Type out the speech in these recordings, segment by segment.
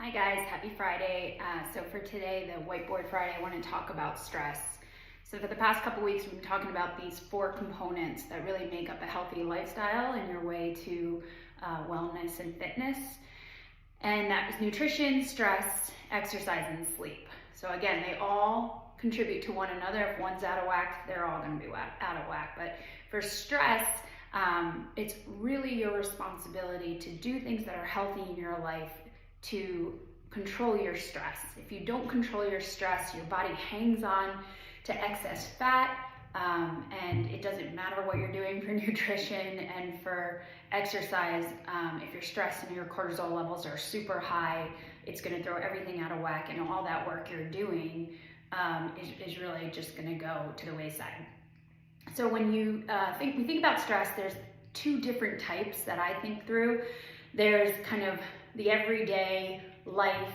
Hi guys, happy Friday. So for today, the Whiteboard Friday, I want to talk about stress. So for the past couple weeks, we've been talking about these 4 components that really make up a healthy lifestyle and your way to wellness and fitness. And that is nutrition, stress, exercise, and sleep. So again, they all contribute to one another. If one's out of whack, they're all going to be out of whack. But for stress, it's really your responsibility to do things that are healthy in your life to control your stress. If you don't control your stress, your body hangs on to excess fat, and it doesn't matter what you're doing for nutrition and for exercise. If your stress and your cortisol levels are super high, it's going to throw everything out of whack, and all that work you're doing is really just going to go to the wayside. So when you think about stress, there's 2 different types that I think through. There's kind of the everyday life,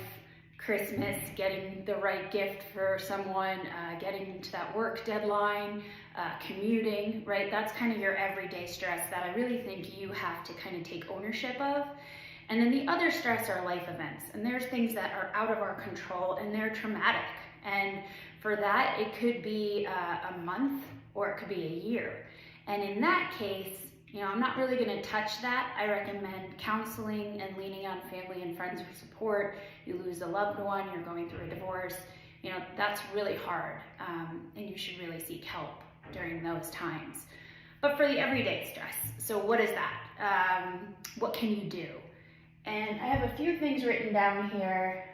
Christmas, getting the right gift for someone, getting to that work deadline, commuting, right? That's kind of your everyday stress that I really think you have to kind of take ownership of. And then the other stress are life events. And there's things that are out of our control and they're traumatic. And for that, it could be a month or it could be a year. And in that case, I'm not really going to touch that. I recommend counseling and leaning on family and friends for support. You lose a loved one, you're going through a divorce, that's really hard, and you should really seek help during those times. But for the everyday stress, so what is that? What can you do? And I have a few things written down here.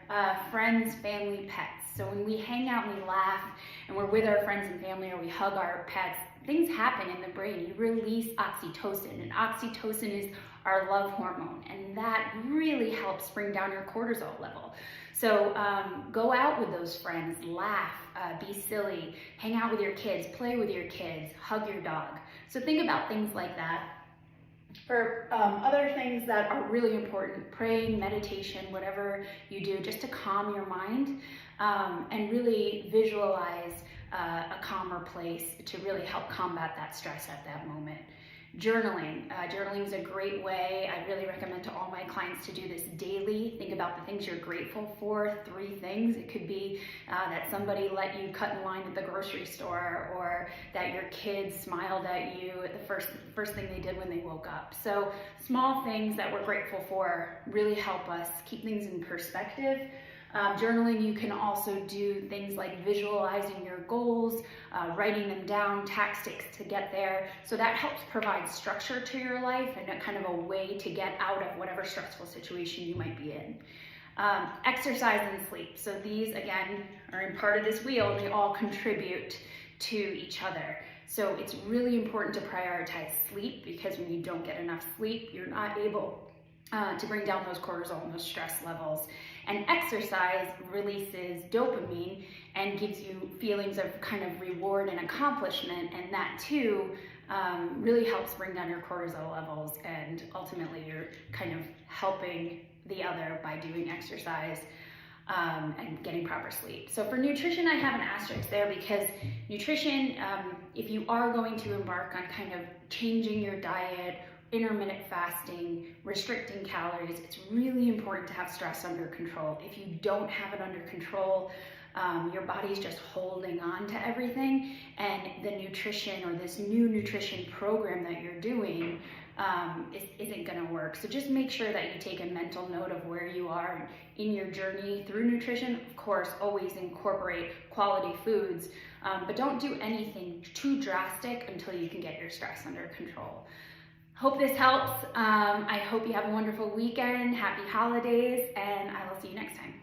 Friends, family, pets. So when we hang out and we laugh and we're with our friends and family or we hug our pets, things happen in the brain. You release oxytocin, and oxytocin is our love hormone, and that really helps bring down your cortisol level. So go out with those friends, laugh, be silly, hang out with your kids, play with your kids, hug your dog. So think about things like that. For other things that are really important, praying, meditation, whatever you do, just to calm your mind and really visualize a calmer place to really help combat that stress at that moment. Journaling. Journaling is a great way. I really recommend to all my clients to do this daily. Think about the things you're grateful for, 3 things. It could be that somebody let you cut in line at the grocery store, or that your kids smiled at you at the first thing they did when they woke up. So small things that we're grateful for really help us keep things in perspective. Journaling, you can also do things like visualizing your goals, writing them down, tactics to get there. So that helps provide structure to your life and a kind of a way to get out of whatever stressful situation you might be in. Exercise and sleep. So these, again, are in part of this wheel, and they all contribute to each other. So it's really important to prioritize sleep, because when you don't get enough sleep, you're not able to bring down those cortisol and those stress levels. And exercise releases dopamine and gives you feelings of kind of reward and accomplishment, and that too really helps bring down your cortisol levels, and ultimately you're kind of helping the other by doing exercise and getting proper sleep. So for nutrition, I have an asterisk there, because nutrition, if you are going to embark on kind of changing your diet, intermittent fasting, restricting calories, it's really important to have stress under control. If you don't have it under control, your body's just holding on to everything, and the nutrition or this new nutrition program that you're doing isn't going to work. So just make sure that you take a mental note of where you are in your journey through nutrition. Of course, always incorporate quality foods, but don't do anything too drastic until you can get your stress under control. Hope this helps. I hope you have a wonderful weekend. Happy holidays, and I will see you next time.